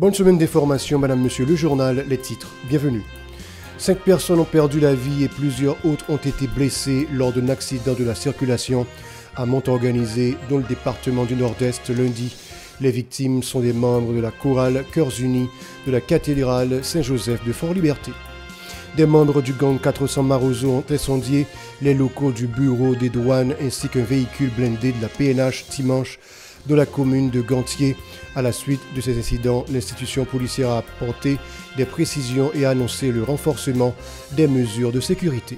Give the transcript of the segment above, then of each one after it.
Bonne semaine d'information, madame, monsieur, le journal, les titres, bienvenue. 5 personnes ont perdu la vie et plusieurs autres ont été blessées lors d'un accident de la circulation à Montorganisé, dans le département du Nord-Est, lundi. Les victimes sont des membres de la chorale Cœurs Unis de la cathédrale Saint-Joseph de Fort-Liberté. Des membres du gang 400 Marozo ont incendié les locaux du bureau des douanes ainsi qu'un véhicule blindé de la PNH dimanche de la commune de Gantier. À la suite de ces incidents, l'institution policière a apporté des précisions et a annoncé le renforcement des mesures de sécurité.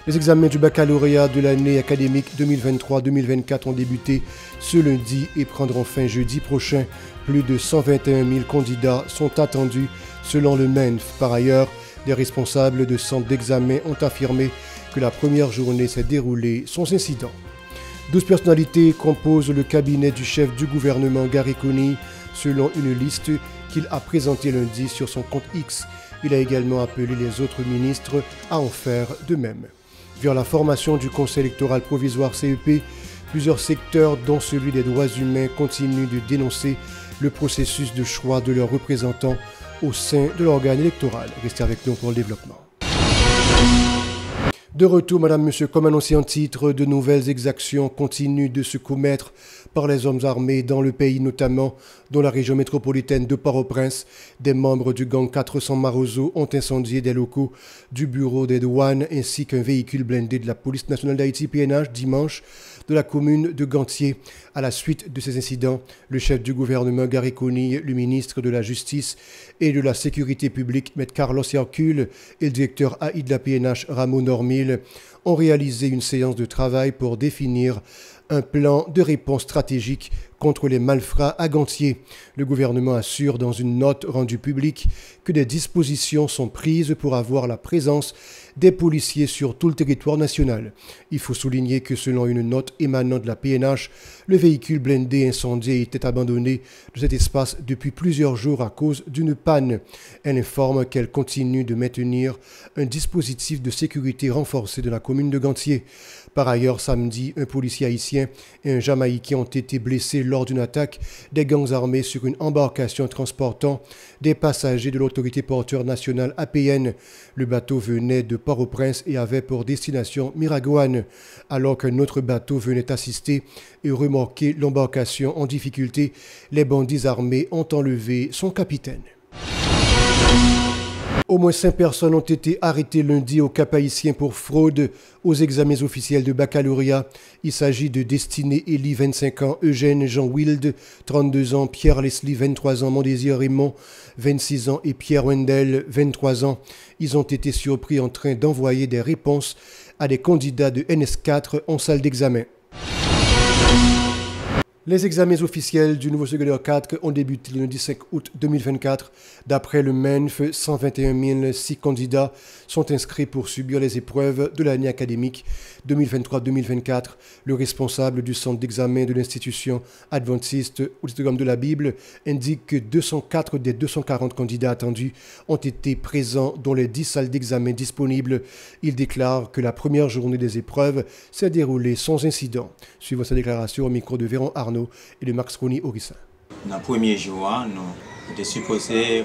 Les examens du baccalauréat de l'année académique 2023-2024 ont débuté ce lundi et prendront fin jeudi prochain. Plus de 121 000 candidats sont attendus selon le MENF. Par ailleurs, des responsables de centres d'examen ont affirmé que la première journée s'est déroulée sans incident. 12 personnalités composent le cabinet du chef du gouvernement Gary Coney, selon une liste qu'il a présentée lundi sur son compte X. Il a également appelé les autres ministres à en faire de même. Vers la formation du Conseil électoral provisoire CEP, plusieurs secteurs, dont celui des droits humains, continuent de dénoncer le processus de choix de leurs représentants au sein de l'organe électoral. Restez avec nous pour le développement. De retour, madame, monsieur, comme annoncé en titre, de nouvelles exactions continuent de se commettre par les hommes armés dans le pays, notamment dans la région métropolitaine de Port-au-Prince. Des membres du gang 400 Marozo ont incendié des locaux du bureau des douanes ainsi qu'un véhicule blindé de la police nationale d'Haïti PNH dimanche de la commune de Gantier. À la suite de ces incidents, le chef du gouvernement Gary Coney, le ministre de la Justice et de la Sécurité publique, M. Carlos Hercule, et le directeur AI de la PNH, Ramon Normil, ont réalisé une séance de travail pour définir un plan de réponse stratégique contre les malfrats à Gantier. Le gouvernement assure dans une note rendue publique que des dispositions sont prises pour avoir la présence des policiers sur tout le territoire national. Il faut souligner que selon une note émanant de la PNH, le véhicule blindé incendié était abandonné de cet espace depuis plusieurs jours à cause d'une panne. Elle informe qu'elle continue de maintenir un dispositif de sécurité renforcé de la commune de Gantier. Par ailleurs, samedi, un policier haïtien et un Jamaïcain ont été blessés lors d'une attaque des gangs armés sur une embarcation transportant des passagers de l'autorité portuaire nationale APN. Le bateau venait de Port-au-Prince et avait pour destination Miragoâne, alors qu'un autre bateau venait assister et remorquer l'embarcation en difficulté. Les bandits armés ont enlevé son capitaine. Au moins 5 personnes ont été arrêtées lundi au Cap-Haïtien pour fraude aux examens officiels de baccalauréat. Il s'agit de Destinée Élie, 25 ans, Eugène Jean Wild, 32 ans, Pierre Leslie, 23 ans, Mondésir Raymond, 26 ans et Pierre Wendel, 23 ans. Ils ont été surpris en train d'envoyer des réponses à des candidats de NS4 en salle d'examen. Les examens officiels du nouveau secondaire 4 ont débuté le lundi 5 août 2024. D'après le MENF, 121 006 candidats sont inscrits pour subir les épreuves de l'année académique 2023-2024. Le responsable du centre d'examen de l'institution adventiste ou l'histogramme de la Bible indique que 204 des 240 candidats attendus ont été présents dans les 10 salles d'examen disponibles. Il déclare que la première journée des épreuves s'est déroulée sans incident. Suivant sa déclaration au micro de Véron Arnaud et de Max Rony Orissin. Dans le premier jour, nous étions supposés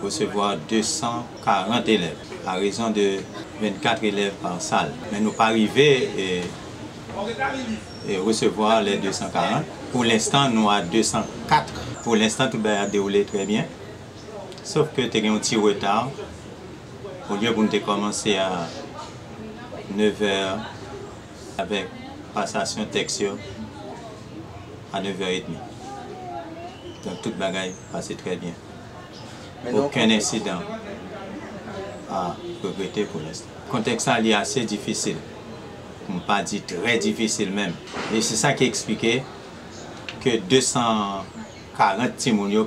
recevoir 240 élèves, à raison de 24 élèves par salle. Mais nous ne sommes pas arrivés et recevoir les 240. Pour l'instant, nous avons 204. Pour l'instant, tout a déroulé très bien. Sauf que nous avons un petit retard. Au lieu de nous commencer à 9h avec passation texture à 9h30. Donc toute bagaille passait très bien. Aucun incident à regretter pour l'instant. Le contexte est assez difficile, pour ne pas dire très difficile même. Et c'est ça qui expliquait que 240 timounios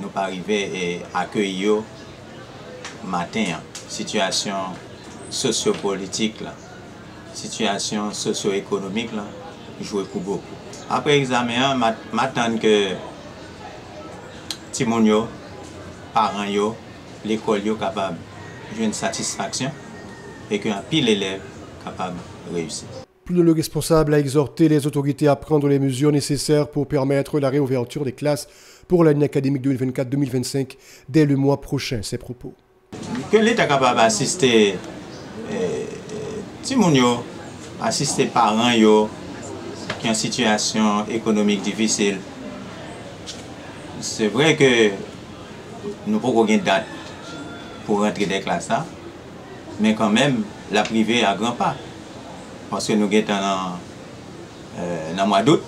nous pas arrivé et accueillir matin. Situation sociopolitique, situation socio-économique jouait pour beaucoup. Après l'examen, m'attends que timounio, parents, l'école capable de jouer une satisfaction et qu'un pile d'élèves capable de réussir. Plus le responsable a exhorté les autorités à prendre les mesures nécessaires pour permettre la réouverture des classes pour l'année académique 2024-2025 dès le mois prochain. Ces propos. Que l'État est capable d'assister Timounio, assister parents yo, qui ont une situation économique difficile. C'est vrai que nous n'avons pas de date pour rentrer dans les classes, mais quand même, la privée a grand pas. Parce que nous sommes dans le mois d'août,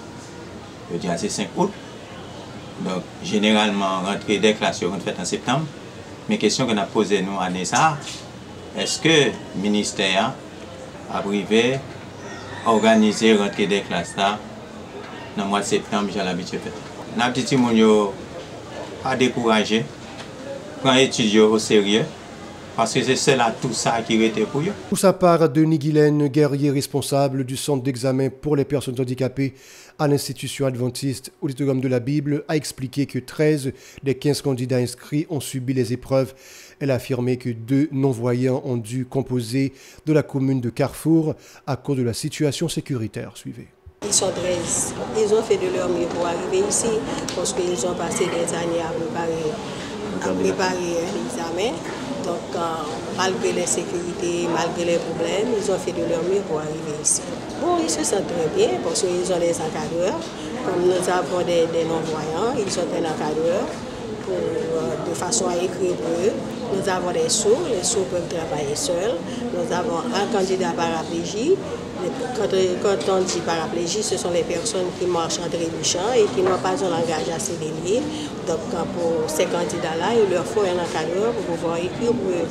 je dis c'est 5 août. Donc, généralement, rentrer des classes seront faites en septembre. Mais question que nous avons posée nous à ça, est-ce que le ministère a privé organiser rentrer des classes là dans le mois de septembre, j'ai l'habitude de faire. Nous avons dit que pas décourager, prendre l'étude au sérieux, parce que c'est là tout ça qui était pour eux. Pour sa part, Denis Guilaine, guerrier responsable du centre d'examen pour les personnes handicapées à l'institution adventiste Auditorium de la Bible, a expliqué que 13 des 15 candidats inscrits ont subi les épreuves. Elle a affirmé que 2 non-voyants ont dû composer de la commune de Carrefour à cause de la situation sécuritaire. Suivez. Ils sont 13. Ils ont fait de leur mieux pour arriver ici parce qu'ils ont passé des années à préparer un examen. Donc, malgré les sécurités, malgré les problèmes, ils ont fait de leur mieux pour arriver ici. Bon, ils se sentent très bien parce qu'ils ont des encadreurs. Comme nous avons des non-voyants, ils ont des encadreurs de façon à écrire pour eux. Nous avons des sourds, les sourds peuvent travailler seuls. Nous avons un candidat paraplégie. Quand on dit paraplégie, ce sont les personnes qui marchent en trébuchant et qui n'ont pas un langage assez délié. Donc pour ces candidats-là, il leur faut un encadreur pour pouvoir écrire pour eux.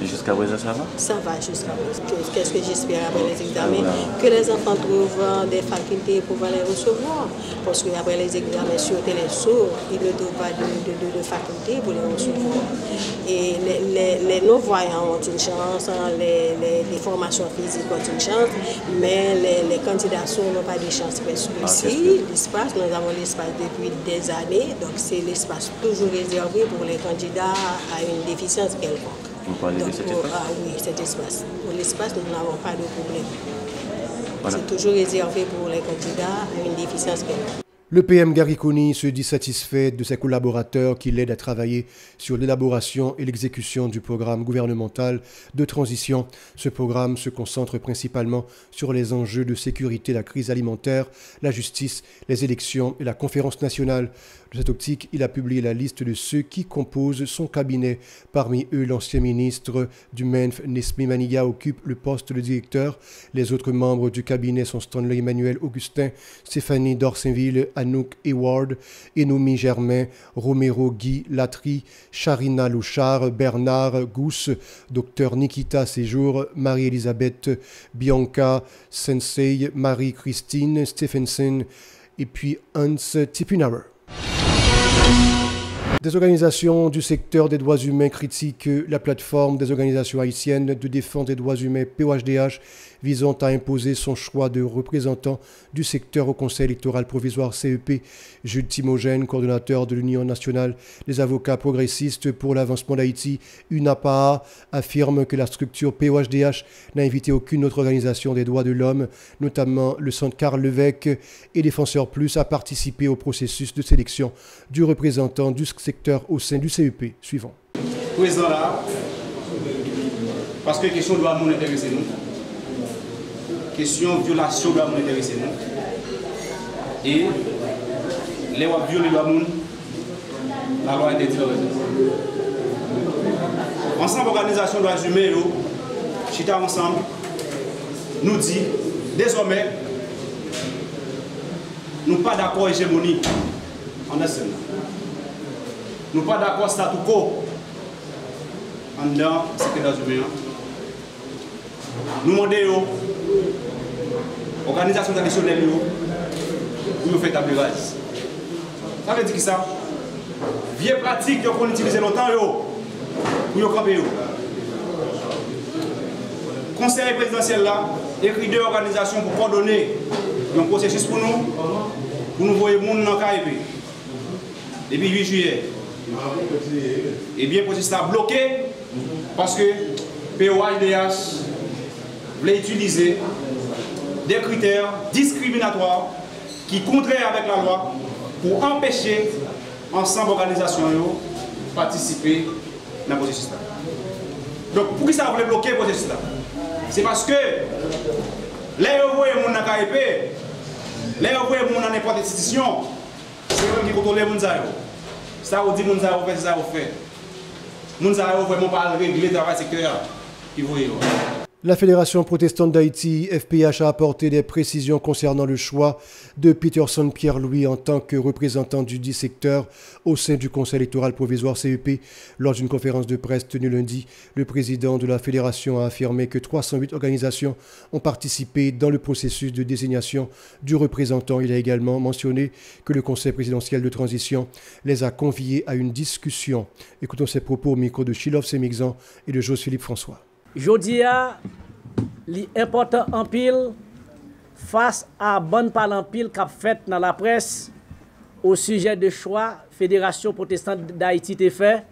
Jusqu'à présent, ça va? Ça va jusqu'à présent. Qu'est-ce que j'espère après les examens? Que les enfants trouvent des facultés pour pouvoir les recevoir. Parce qu'après les examens, surtout les sourds, ils ne trouvent pas de facultés pour les recevoir. Et les non-voyants ont une chance, les formations physiques ont une chance, mais les candidats sourds n'ont pas de chance. Parce que ici, l'espace, nous avons l'espace depuis des années, donc c'est l'espace toujours réservé pour les candidats à une déficience quelconque. Vous parlez de cet espace? Oui, cet espace. Pour l'espace, nous n'avons pas de problème. Voilà. C'est toujours réservé pour les candidats à une déficience quelconque. Le PM Gariconi se dit satisfait de ses collaborateurs qui l'aident à travailler sur l'élaboration et l'exécution du programme gouvernemental de transition. Ce programme se concentre principalement sur les enjeux de sécurité, la crise alimentaire, la justice, les élections et la conférence nationale. De cette optique, il a publié la liste de ceux qui composent son cabinet. Parmi eux, l'ancien ministre du MENF, Nesmi Maniga, occupe le poste de directeur. Les autres membres du cabinet sont Stanley Emmanuel Augustin, Stéphanie Dorsainville, Anouk Eward, Enoumi Germain, Romero Guy Latry, Charina Louchard, Bernard Gousse, Dr Nikita Séjour, Marie-Elisabeth Bianca Sensei, Marie-Christine Stephenson et puis Hans Tipunauer. Des organisations du secteur des droits humains critiquent la plateforme des organisations haïtiennes de défense des droits humains POHDH visant à imposer son choix de représentant du secteur au Conseil électoral provisoire CEP. Jules Timogène, coordonnateur de l'Union nationale des avocats progressistes pour l'avancement d'Haïti, UNAPA, affirme que la structure POHDH n'a invité aucune autre organisation des droits de l'homme, notamment le Centre Karl Levesque et Défenseurs Plus, à participer au processus de sélection du représentant du secteur au sein du CEP. Suivant. Président là, parce que la question doit nous intéresser nous. Question violation doit nous intéresser nous. Et les lois violées la loi interdit le reste. Ensemble, organisation de droits humains, chita ensemble, nous dit désormais, nous pas d'accord hégémonie en Est. Nous pas d'accord statu quo en dedans secteur des humains. Nous demandons organisation traditionnelle pour nous faire table rase. Ça veut dire que ça, vieille pratique qu'on utilise longtemps pour camper. Conseil présidentiel là, écrit 2 organisations pour coordonner un processus pour nous voir les gens dans le KIP. Depuis 8 juillet. Et bien, le processus a bloqué parce que POHDH voulait utiliser des critères discriminatoires qui contraires avec la loi pour empêcher ensemble organisation participer dans le processus. Donc, pour qui ça voulait bloquer le processus? C'est parce que les envoyés dans le KIP, les envoyés dans n'importe quelle institution, c'est eux qui contrôlent les gens. Ça vous dit que les gens fait ça, vous fait. Les gens vraiment pas régler le travail secteur. La Fédération protestante d'Haïti, FPH, a apporté des précisions concernant le choix de Peterson Pierre-Louis en tant que représentant du 10 secteur au sein du Conseil électoral provisoire CEP. Lors d'une conférence de presse tenue lundi, le président de la Fédération a affirmé que 308 organisations ont participé dans le processus de désignation du représentant. Il a également mentionné que le Conseil présidentiel de transition les a conviés à une discussion. Écoutons ces propos au micro de Chilov Semixan et de José-Philippe François. Jodia, l'important en pile face à bonne parole en pile qu'a fait dans la presse au sujet de choix Fédération protestante d'Haïti te fait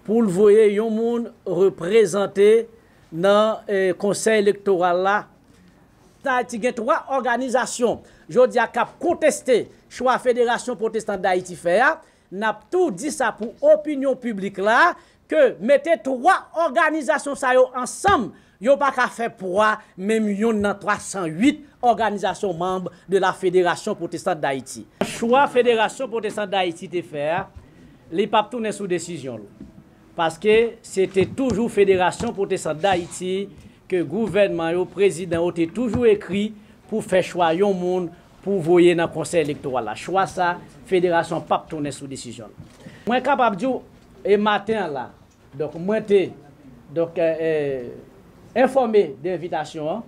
pour le voyer yon moun représenté dans le conseil électoral là. Haïti gen 3 organisations Jodia qui contesté choix Fédération protestante d'Haïti fait n'a tout dit ça pour opinion publique là que mettez 3 organisations ça yo ensemble, yo pas qu'à faire poids même yon dans 308 organisations membres de la Fédération protestante d'Haïti. Choix Fédération protestante d'Haïti te faire, les pas tourner sous décision parce que c'était toujours Fédération protestante d'Haïti que gouvernement yo président a toujours écrit pour faire choix yon monde pour voyer dans conseil électoral là. Choix ça Fédération pas tourner sous décision. Moi capable dire et matin là. Donc, moi, informé d'invitation,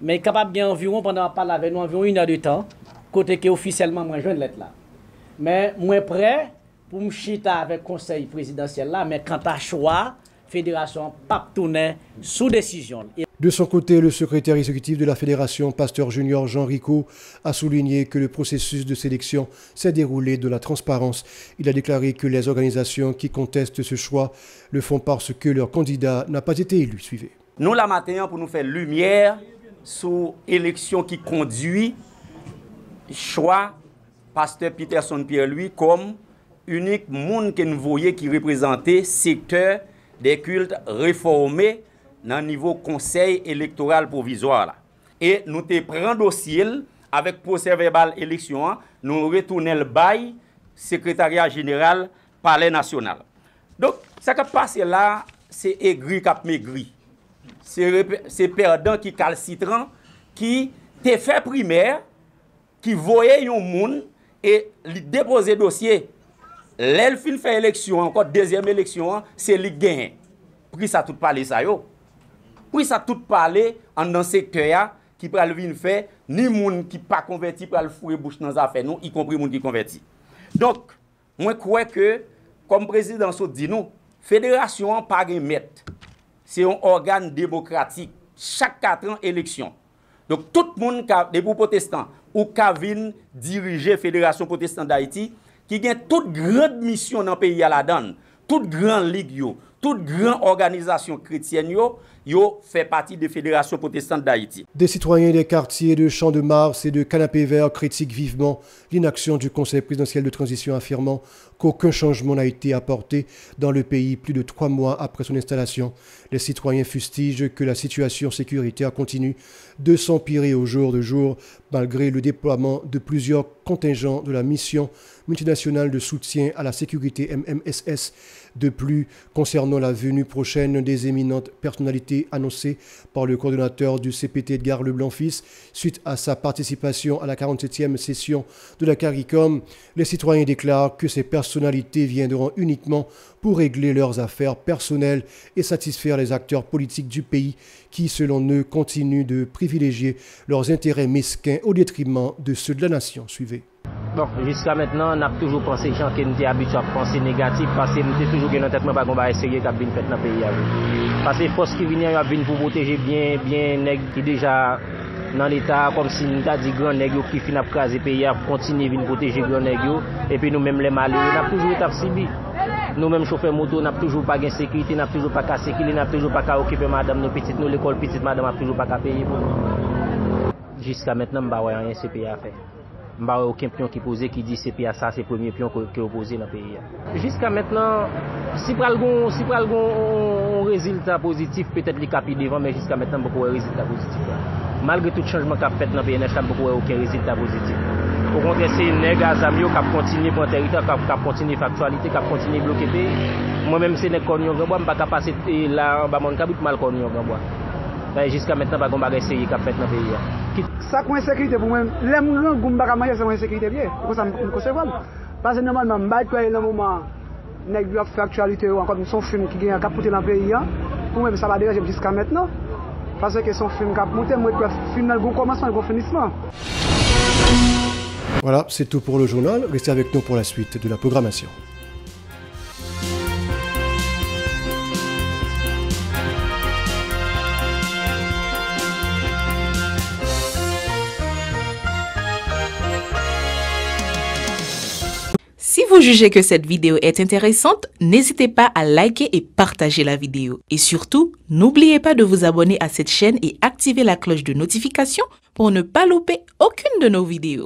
mais capable de environ, pendant parler avec nous, environ 1 heure de temps, côté que officiellement, moi, je viens de l'être là. Mais moi, prêt pour me chita avec le conseil présidentiel là, mais quant à choix, fédération, pas tourner sous décision. De son côté, le secrétaire exécutif de la Fédération, pasteur junior Jean Rico, a souligné que le processus de sélection s'est déroulé de la transparence. Il a déclaré que les organisations qui contestent ce choix le font parce que leur candidat n'a pas été élu. Suivez. Nous, la matin, pour nous faire lumière sur l'élection qui conduit choix pasteur Peterson Pierre-Louis comme unique monde que nous voyons qui représentait secteur des cultes réformés dans le niveau conseil électoral provisoire. Et nous te prenons dossier avec procès verbal élection, nous retournons le bail secrétariat général palais national. Donc, ce qui passe là, c'est aigri qui maigri. C'est perdant qui calcitrant, qui te fait primaire, qui voyait un monde et lui déposer dossier. L'elfin fait élection, encore deuxième élection, c'est lui gagne. Puis ça tout parler ça yo. Oui, ça tout parler en dans secteur qui pral vinn faire ni moun qui pas converti pral fouer bouche dans affaire nous, y compris moun qui converti. Donc, moi crois que comme président so dit nous, fédération pas gen maître. C'est un organe démocratique. Chaque 4 ans élection. Donc tout le monde des protestants ou qui vinn diriger fédération protestante d'Haïti qui gagne toute grande mission dans le pays à la donne, toute grande ligue yo, toute grande organisation chrétienne yo fait partie des fédérations protestantes d'Haïti. Des citoyens des quartiers de Champ de Mars et de Canapé Vert critiquent vivement l'inaction du Conseil présidentiel de transition, affirmant qu'aucun changement n'a été apporté dans le pays plus de 3 mois après son installation. Les citoyens fustigent que la situation sécuritaire continue de s'empirer au jour le jour, malgré le déploiement de plusieurs contingents de la mission multinationale de soutien à la sécurité MMSS. De plus, concernant la venue prochaine des éminentes personnalités annoncées par le coordonnateur du CPT Edgar Leblanc-Fils, suite à sa participation à la 47e session de la CARICOM, les citoyens déclarent que ces personnalités viendront uniquement pour régler leurs affaires personnelles et satisfaire les acteurs politiques du pays qui, selon eux, continuent de privilégier leurs intérêts mesquins au détriment de ceux de la nation. Suivez. Bon, jusqu'à maintenant, on a toujours pensé que nous étions habitués à penser négatif parce que nous avons toujours gagné en tête, mais pas qu'on va essayer de faire dans le pays. Parce que les forces qui viennent pour protéger bien les qui déjà dans l'État, comme si nous avons dit grand nègres qui finissent à craser le pays, continuer à protéger grand nègres. Et puis nous-mêmes, les malheureux, nous avons toujours été subis. Nous-mêmes, chauffeurs moto, nous n'avons toujours pas de sécurité, nous n'avons toujours pas de sécurité, nous n'avons toujours pas qu'à occuper madame, nos petites, nous, l'école petite, madame n'a toujours pas qu'à payer pour nous. Jusqu'à maintenant, nous n'avons rien ce pays à faire. M'a aucun pion qui posé qui dit CPA ça c'est premier pion qui opposé dans le pays. Jusqu'à maintenant, si pral gon un résultat positif, peut-être les capi devant, mais jusqu'à maintenant beaucoup de résultats positifs. Malgré tout changement qu'a fait dans le PNH, beaucoup aucun résultat positif. Au contraire, c'est nèg azamio qui continue pour territoire, qui continue factualité, qui continue bloquer pays. Moi-même c'est nèg konyon grand bois, m'pas ka passer là en bas mon kabit mal konyon grand bois. Jusqu'à maintenant pas gon bagay sérieux qu'a fait dans le pays. Ça quoi insécurité pour moi, les gens gomba ka manger c'est insécurité bien. Pour ça me concevoir. Parce que normalement m'ba toi le moment nèg doit faire actualité ou encore son film qui gagne capoter dans le pays. Pour moi ça va déranger jusqu'à maintenant. Parce que son film cap monter moi doit film dans le commencement et le finissement. Voilà, c'est tout pour le journal. Restez avec nous pour la suite de la programmation. Si vous jugez que cette vidéo est intéressante, n'hésitez pas à liker et partager la vidéo. Et surtout, n'oubliez pas de vous abonner à cette chaîne et activer la cloche de notification pour ne pas louper aucune de nos vidéos.